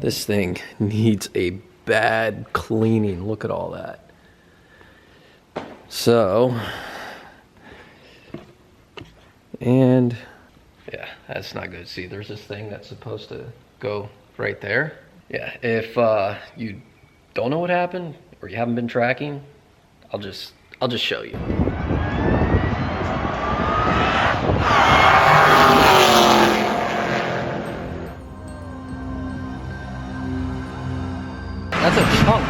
This thing needs a bad cleaning. Look at all that. So, and yeah, that's not good. See, there's this thing that's supposed to go right there. Yeah, if you don't know what happened or you haven't been tracking, I'll just show you. That's a chunk.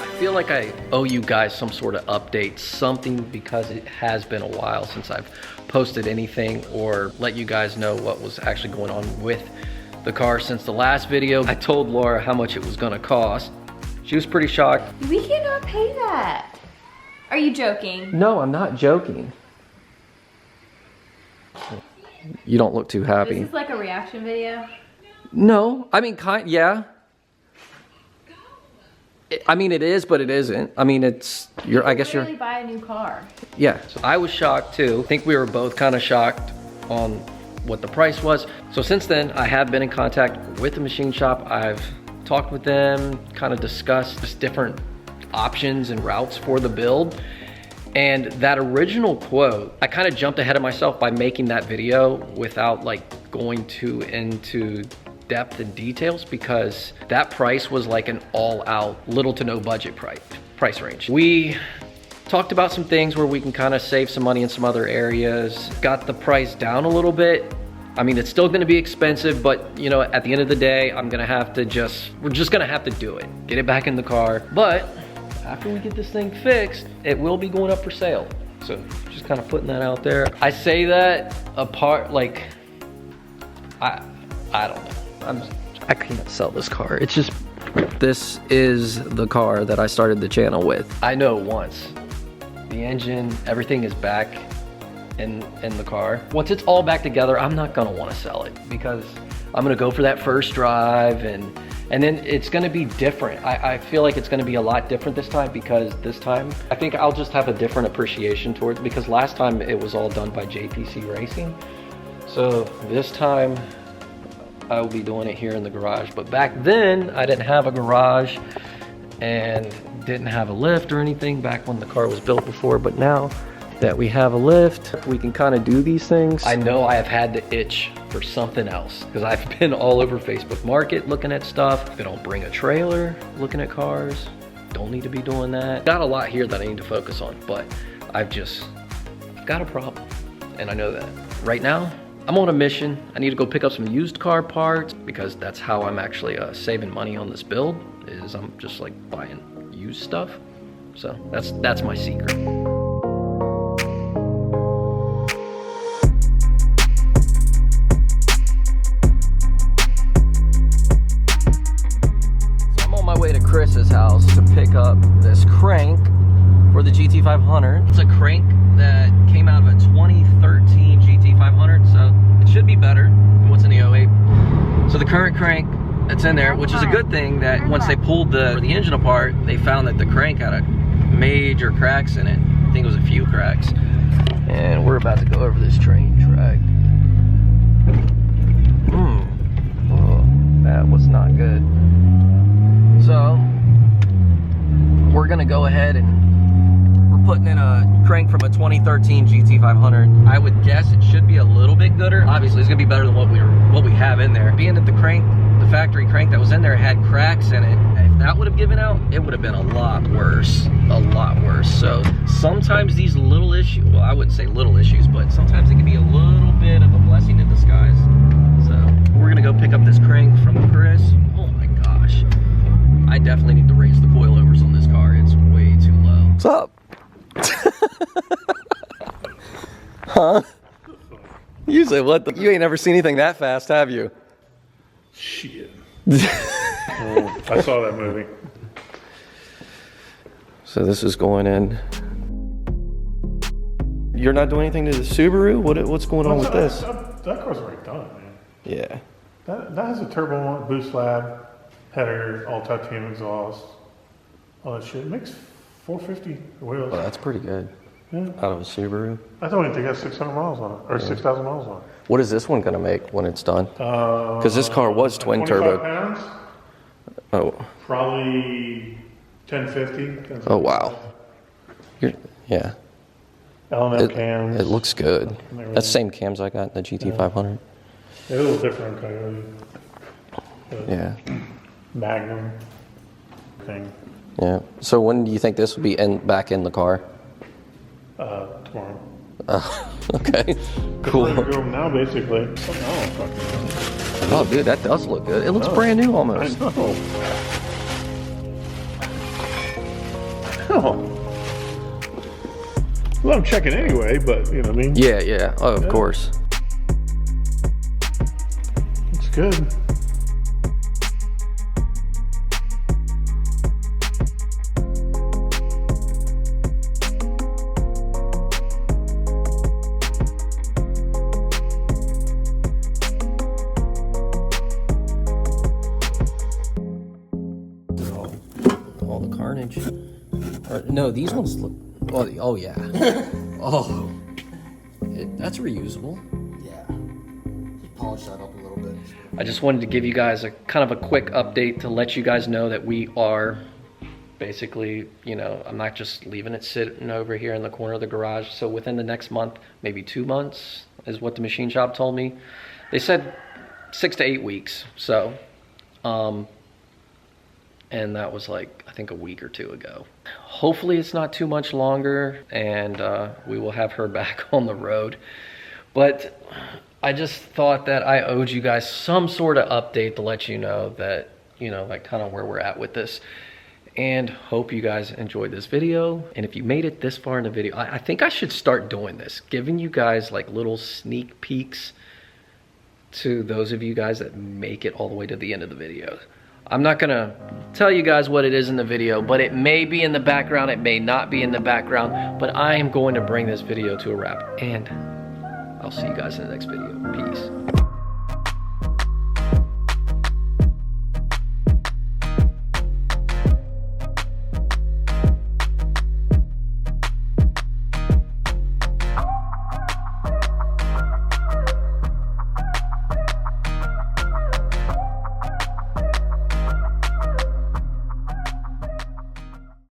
I feel like I owe you guys some sort of update, something, because it has been a while since I've posted anything or let you guys know what was actually going on with the car. Since the last video, I told Laura how much it was gonna cost. She was pretty shocked. We cannot pay that. Are you joking? No, I'm not joking. You don't look too happy. This is like a reaction video? No, I mean, yeah. I mean, it is, but it isn't. I mean, I guess you're... really buy a new car. Yeah, so I was shocked too. I think we were both kind of shocked on what the price was. So since then, I have been in contact with the machine shop. I've talked with them, kind of discussed just different options and routes for the build. And that original quote, I kind of jumped ahead of myself by making that video without like going into depth and details, because that price was like an all-out, little to no budget price range. We talked about some things where we can kind of save some money in some other areas, got the price down a little bit. I mean, it's still gonna be expensive, but you know, at the end of the day, we're just gonna have to do it. Get it back in the car. But after we get this thing fixed, it will be going up for sale. So just kind of putting that out there. I say that apart, like, I don't know. I can't sell this car. It's just, this is the car that I started the channel with. I know once the engine, everything is back in the car. Once it's all back together, I'm not gonna wanna sell it, because I'm gonna go for that first drive, and then it's gonna be different. I feel like it's gonna be a lot different this time, because this time, I think I'll just have a different appreciation towards it, because last time it was all done by JPC Racing. So this time, I will be doing it here in the garage. But back then, I didn't have a garage and didn't have a lift or anything back when the car was built before. But now that we have a lift, we can kind of do these things. I know I have had to itch for something else, because I've been all over Facebook Market looking at stuff. Been on Bring a Trailer looking at cars. Don't need to be doing that. Got a lot here that I need to focus on, but I've got a problem, and I know that. Right now, I'm on a mission. I need to go pick up some used car parts, because that's how I'm actually saving money on this build, is I'm just like buying used stuff. So that's my secret. So I'm on my way to Chris's house to pick up this crank for the GT500. It's a crank that came out of a 2013 GT500, so it should be better than what's in the 08. So the current crank that's in there, which is a good thing, that once they pulled the engine apart, they found that the crank had a major cracks in it. I think it was a few cracks. And we're about to go over this train track. Oh, that was not good. So we're gonna go ahead and putting in a crank from a 2013 GT500. I would guess it should be a little bit gooder. Obviously, it's gonna be better than what we have in there. Being that the factory crank that was in there had cracks in it, if that would have given out, it would have been a lot worse. So sometimes these little issues, well, I wouldn't say little issues, but sometimes it can be a little bit of a blessing in disguise. So we're gonna go pick up this crank from Chris. Oh my gosh, I definitely need to raise the coilovers on this car. It's way too low. What's up? Huh? You say what the? You ain't never seen anything that fast, have you? Shit. I saw that movie. So this is going in. You're not doing anything to the Subaru? What's going on with this? That car's already done, man. Yeah. That has a turbo boost lab, header, all titanium exhaust, all that shit. It makes 450 wheels. Well, that's pretty good. Yeah. Out of a Subaru. I don't even think it has 600 miles on it, or 6,000 miles on it. What is this one gonna make when it's done? Because this car was twin 25 turbo. pounds, Oh. probably 1050. Oh wow. Yeah. L&M cams. It looks good. That's the same cams I got in the GT500. They're a little different on Coyote. Yeah. Magnum thing. Yeah. So when do you think this will be back in the car? Tomorrow. Okay. Cool. We're going now, basically. Oh, Oh, dude, that does look good. It looks brand new I almost. know. Oh. Well, I'm checking anyway, but you know what I mean? Yeah, yeah. Oh, of course. It's good. All the carnage. No, these ones look. Oh yeah. Oh, that's reusable. Yeah. Just polish that up a little bit. I just wanted to give you guys a kind of a quick update to let you guys know that we are basically, you know, I'm not just leaving it sitting over here in the corner of the garage. So within the next month, maybe 2 months is what the machine shop told me. They said 6 to 8 weeks. So, and that was like, I think a week or two ago. Hopefully it's not too much longer and we will have her back on the road. But I just thought that I owed you guys some sort of update to let you know that, you know, like kind of where we're at with this. And hope you guys enjoyed this video. And if you made it this far in the video, I think I should start doing this, giving you guys like little sneak peeks to those of you guys that make it all the way to the end of the video. I'm not gonna tell you guys what it is in the video, but it may be in the background, it may not be in the background, but I am going to bring this video to a wrap. And I'll see you guys in the next video. Peace.